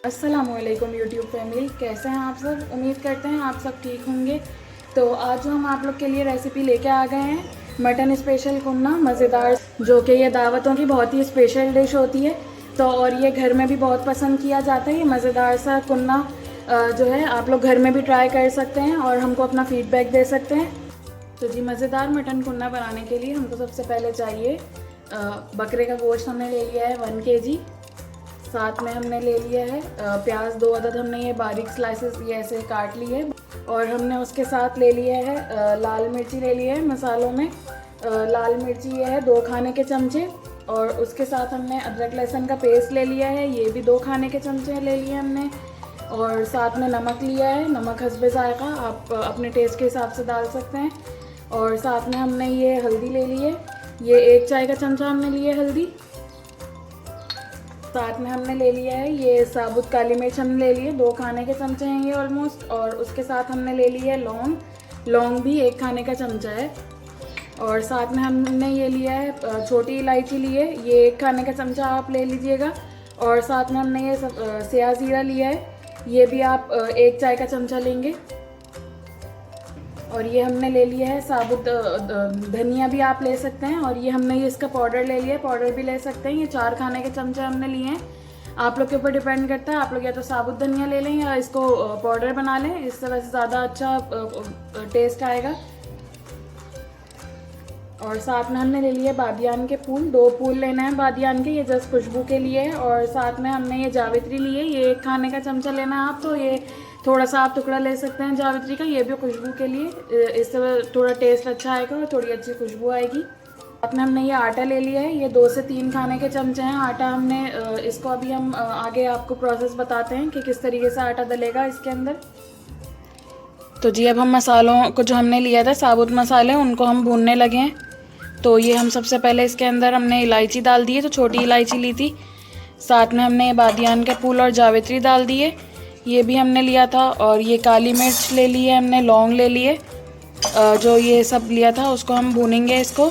अस्सलामुअलैकुम YouTube family, कैसे हैं आप सब। उम्मीद करते हैं आप सब ठीक होंगे। तो आज हम आप लोग के लिए रेसिपी लेके आ गए हैं मटन स्पेशल कुन्ना मज़ेदार, जो कि ये दावतों की बहुत ही स्पेशल डिश होती है। तो और ये घर में भी बहुत पसंद किया जाता है। ये मज़ेदार सा कुन्ना जो है आप लोग घर में भी ट्राई कर सकते हैं और हमको अपना फ़ीडबैक दे सकते हैं। तो जी, मज़ेदार मटन कुन्ना बनाने के लिए हमको सबसे पहले चाहिए बकरे का गोश्त। हमने ले लिया है 1 kg। साथ में हमने ले लिया है प्याज 2 अदद। हमने ये बारीक स्लाइसेस ये ऐसे काट लिए है। और हमने उसके साथ ले लिया है लाल मिर्ची ले लिया है मसालों में। लाल मिर्ची ये है 2 खाने के चमचे। और उसके साथ हमने अदरक लहसुन का पेस्ट ले लिया है, ये भी 2 खाने के चमचे ले लिए हमने। और साथ में नमक लिया है, नमक हस्बे ज़ायक़ा, आप अपने टेस्ट के हिसाब से डाल सकते हैं। और साथ में हमने ये हल्दी ले ली है, ये 1 चाय का चमचा हमने लिए हल्दी। साथ में हमने ले लिया है ये साबुत काली मिर्च हमने ले लिए, 2 खाने के चमचे हैं ये ऑलमोस्ट। और उसके साथ हमने ले लिया है लौंग भी 1 खाने का चमचा है। और साथ में हमने ये लिया है छोटी इलायची ली है, ये 1 खाने का चमचा आप ले लीजिएगा। और साथ में हमने ये सया ज़ीरा लिया है, ये भी आप 1 चाय का चमचा लेंगे। और ये हमने ले लिया है साबुत धनिया भी आप ले सकते हैं। और ये हमने इसका पाउडर ले लिया है, पाउडर भी ले सकते हैं। ये 4 खाने के चमचे हमने लिए हैं। आप लोग के ऊपर डिपेंड करता है, आप लोग या तो साबुत धनिया ले लें या इसको पाउडर बना लें, इससे वैसे ज़्यादा अच्छा टेस्ट आएगा। और साथ में हमने ले लिए बादियान के फूल, 2 फूल लेना है बादियान के, ये जस्ट खुशबू के लिए है। और साथ में हमने ये जावित्री ली है, ये 1 खाने का चमचा लेना है आप। तो ये थोड़ा सा आप टुकड़ा ले सकते हैं जावित्री का, ये भी खुशबू के लिए, इससे थोड़ा टेस्ट अच्छा आएगा और थोड़ी अच्छी खुशबू आएगी। साथ में हमने ये आटा ले लिया है, ये 2 से 3 खाने के चमचे हैं आटा हमने। इसको अभी हम आगे आपको प्रोसेस बताते हैं कि किस तरीके से आटा डलेगा इसके अंदर। तो जी, अब हम मसालों को जो हमने लिया था साबुत मसाले, उनको हम भूनने लगे हैं। तो ये हम सबसे पहले इसके अंदर हमने इलायची डाल दी है, तो छोटी इलायची ली थी। साथ में हमने बादियान के फूल और जावित्री डाल दिए, ये भी हमने लिया था। और ये काली मिर्च ले ली है हमने, लौंग ले लिए, जो ये सब लिया था उसको हम भूनेंगे। इसको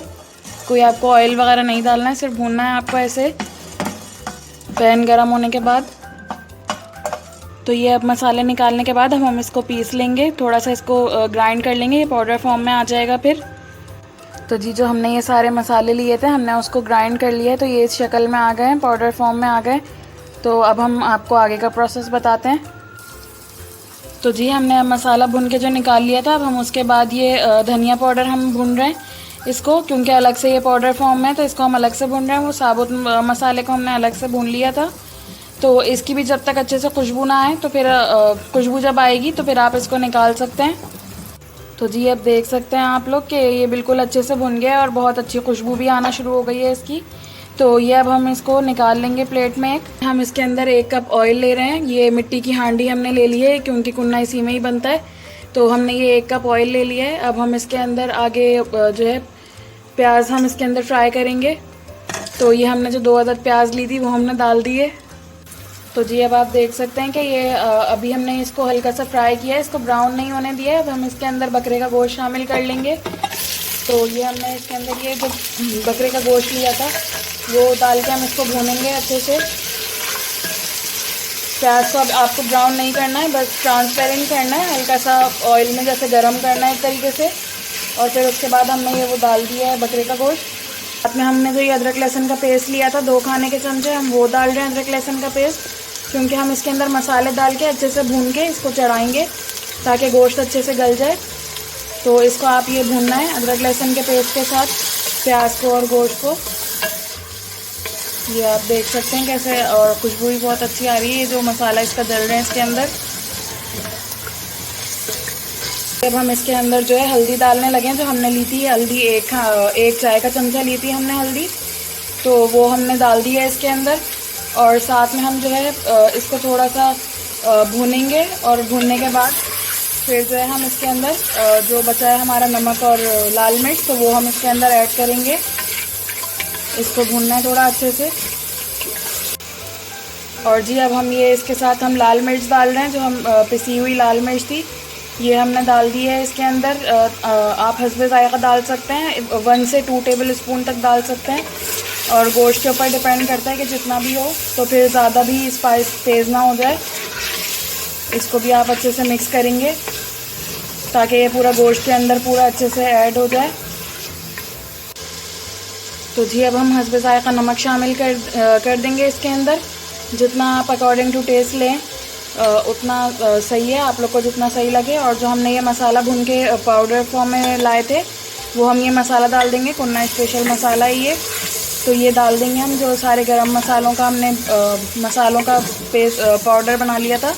कोई आपको ऑयल वगैरह नहीं डालना है, सिर्फ भूनना है आपको ऐसे पैन गरम होने के बाद। तो ये अब मसाले निकालने के बाद हम इसको पीस लेंगे, थोड़ा सा इसको ग्राइंड कर लेंगे, ये पाउडर फॉर्म में आ जाएगा फिर। तो जी, जो हमने ये सारे मसाले लिए थे हमने उसको ग्राइंड कर लिया है, तो ये इस शक्ल में आ गए हैं, पाउडर फॉर्म में आ गए। तो अब हम आपको आगे का प्रोसेस बताते हैं। तो जी, हमने अब मसाला भून के जो निकाल लिया था, अब हम उसके बाद ये धनिया पाउडर हम भून रहे हैं इसको, क्योंकि अलग से ये पाउडर फॉर्म में है तो इसको हम अलग से भून रहे हैं। वो साबुत मसाले को हमने अलग से भून लिया था, तो इसकी भी जब तक अच्छे से खुशबू ना आए, तो फिर खुशबू जब आएगी तो फिर आप इसको निकाल सकते हैं। तो जी, अब देख सकते हैं आप लोग कि ये बिल्कुल अच्छे से भुन गया है और बहुत अच्छी खुशबू भी आना शुरू हो गई है इसकी। तो ये अब हम इसको निकाल लेंगे प्लेट में एक। हम इसके अंदर 1 कप ऑयल ले रहे हैं, ये मिट्टी की हांडी हमने ले ली है क्योंकि कुन्ना इसी में ही बनता है। तो हमने ये 1 कप ऑयल ले लिया है। अब हम इसके अंदर आगे जो है प्याज हम इसके अंदर फ्राई करेंगे। तो ये हमने जो 2 अदद प्याज ली थी वो हमने डाल दी है। तो जी, अब आप देख सकते हैं कि ये अभी हमने इसको हल्का सा फ्राई किया है, इसको ब्राउन नहीं होने दिया है। अब हम इसके अंदर बकरे का गोश्त शामिल कर लेंगे। तो ये हमने इसके अंदर ये जो बकरे का गोश्त लिया था वो डाल के हम इसको भूनेंगे अच्छे से। प्याज को अब आपको ब्राउन नहीं करना है, बस ट्रांसपेरेंट करना है, हल्का सा ऑयल में जैसे गर्म करना है एक तरीके से। और फिर उसके बाद हमने ये वो डाल दिया है बकरे का गोश्त। साथ में हमने जो ये अदरक लहसुन का पेस्ट लिया था 2 खाने के चमचे, हम वो डाल रहे हैं अदरक लहसुन का पेस्ट, क्योंकि हम इसके अंदर मसाले डाल के अच्छे से भून के इसको चढ़ाएंगे ताकि गोश्त अच्छे से गल जाए। तो इसको आप ये भूनना है अदरक लहसुन के पेस्ट के साथ, प्याज को और गोश्त को। ये आप देख सकते हैं कैसे, और खुशबू भी बहुत अच्छी आ रही है, ये जो मसाला इसका जल रहे हैं इसके अंदर। अब हम इसके अंदर जो है हल्दी डालने लगे हैं, जो हमने ली थी हल्दी 1 चाय का चमचा ली थी हमने हल्दी, तो वो हमने डाल दी है इसके अंदर। और साथ में हम जो है इसको थोड़ा सा भूनेंगे, और भूनने के बाद फिर जो है हम इसके अंदर जो बचा है हमारा नमक और लाल मिर्च, तो वो हम इसके अंदर ऐड करेंगे। इसको भूनना है थोड़ा अच्छे से। और जी, अब हम ये इसके साथ हम लाल मिर्च डाल रहे हैं, जो हम पिसी हुई लाल मिर्च थी ये हमने डाल दी है इसके अंदर। आप हस्बे ज़ायक़ा डाल सकते हैं, 1 से 2 टेबल स्पून तक डाल सकते हैं। और गोश्त के ऊपर डिपेंड करता है कि जितना भी हो, तो फिर ज़्यादा भी स्पाइस तेज़ ना हो जाए। इसको भी आप अच्छे से मिक्स करेंगे ताकि ये पूरा गोश्त के अंदर पूरा अच्छे से ऐड हो जाए। तो जी अब हम हस्बे ज़ायक़ा नमक शामिल कर देंगे इसके अंदर। जितना आप अकॉर्डिंग टू टेस्ट लें उतना सही है, आप लोग को जितना सही लगे। और जो हमने ये मसाला भून के पाउडर फॉर्म में लाए थे वो हम ये मसाला डाल देंगे। कुन्ना स्पेशल मसाला है ये, तो ये डाल देंगे हम। जो सारे गरम मसालों का हमने मसालों का पेस्ट पाउडर बना लिया था,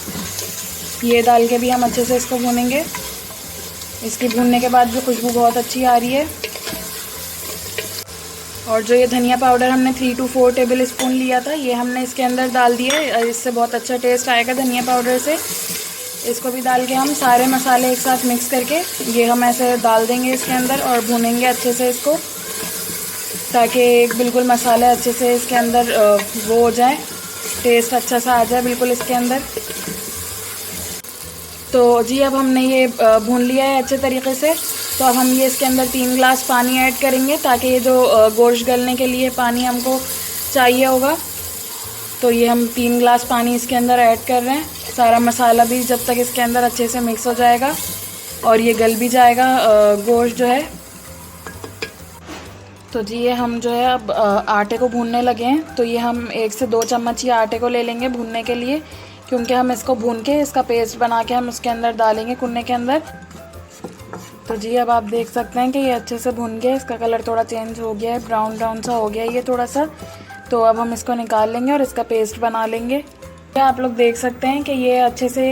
ये डाल के भी हम अच्छे से इसको भूनेंगे। इसकी भूनने के बाद जो खुशबू बहुत अच्छी आ रही है। और जो ये धनिया पाउडर हमने 3 to 4 टेबल स्पून लिया था, ये हमने इसके अंदर डाल दिया। इससे बहुत अच्छा टेस्ट आएगा धनिया पाउडर से। इसको भी डाल के हम सारे मसाले एक साथ मिक्स करके ये हम ऐसे डाल देंगे इसके अंदर और भूनेंगे अच्छे से इसको, ताकि एक बिल्कुल मसाले अच्छे से इसके अंदर वो हो जाए, टेस्ट अच्छा सा आ जाए बिल्कुल इसके अंदर। तो जी अब हमने ये भून लिया है अच्छे तरीके से। तो अब हम ये इसके अंदर 3 ग्लास पानी ऐड करेंगे, ताकि ये जो गोश्त गलने के लिए पानी हमको चाहिए होगा। तो ये हम 3 ग्लास पानी इसके अंदर ऐड कर रहे हैं। सारा मसाला भी जब तक इसके अंदर अच्छे से मिक्स हो जाएगा और ये गल भी जाएगा गोश्त जो है। तो जी ये हम जो है अब आटे को भूनने लगे हैं। तो ये हम 1 से 2 चम्मच ही आटे को ले लेंगे भूनने के लिए, क्योंकि हम इसको भून के इसका पेस्ट बना के हम उसके अंदर डालेंगे कुन्ने के अंदर। तो जी अब आप देख सकते हैं कि ये अच्छे से भुन गया, इसका कलर थोड़ा चेंज हो गया है, ब्राउन ब्राउन सा हो गया है ये थोड़ा सा। तो अब हम इसको निकाल लेंगे और इसका पेस्ट बना लेंगे। क्या आप लोग देख सकते हैं कि ये अच्छे से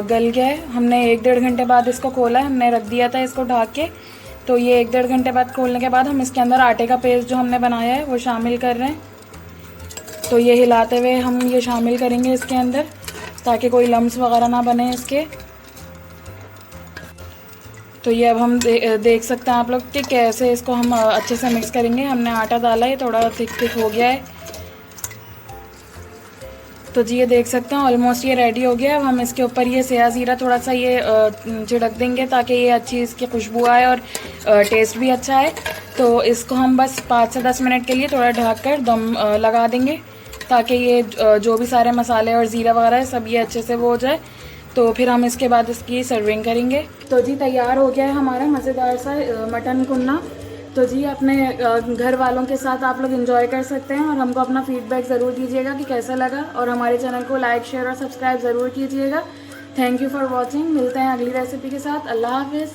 गल गया है। हमने 1-1.5 घंटे बाद इसको खोला है, हमने रख दिया था इसको ढक के। तो ये 1-1.5 घंटे बाद खोलने के बाद हम इसके अंदर आटे का पेस्ट जो हमने बनाया है वो शामिल कर रहे हैं। तो ये हिलाते हुए हम ये शामिल करेंगे इसके अंदर, ताकि कोई लम्स वगैरह ना बने इसके। तो ये अब हम देख सकते हैं आप लोग कि कैसे इसको हम अच्छे से मिक्स करेंगे। हमने आटा डाला है, थोड़ा थिक हो गया है। तो जी ये देख सकते हैं ऑलमोस्ट ये रेडी हो गया। अब हम इसके ऊपर ये सया ज़ीरा थोड़ा सा ये छिड़क देंगे, ताकि ये अच्छी इसकी खुशबू आए और टेस्ट भी अच्छा है। तो इसको हम बस 5 से 10 मिनट के लिए थोड़ा ढक कर दम लगा देंगे, ताकि ये जो भी सारे मसाले और ज़ीरा वगैरह है सब ये अच्छे से वो हो जाए। तो फिर हम इसके बाद इसकी सर्विंग करेंगे। तो जी तैयार हो गया है हमारा मज़ेदार सा मटन कुन्ना। तो जी अपने घर वालों के साथ आप लोग एंजॉय कर सकते हैं और हमको अपना फीडबैक ज़रूर दीजिएगा कि कैसा लगा। और हमारे चैनल को लाइक, शेयर और सब्सक्राइब ज़रूर कीजिएगा। Thank you for watching. मिलते हैं अगली रेसिपी के साथ। अल्लाह हाफिज़।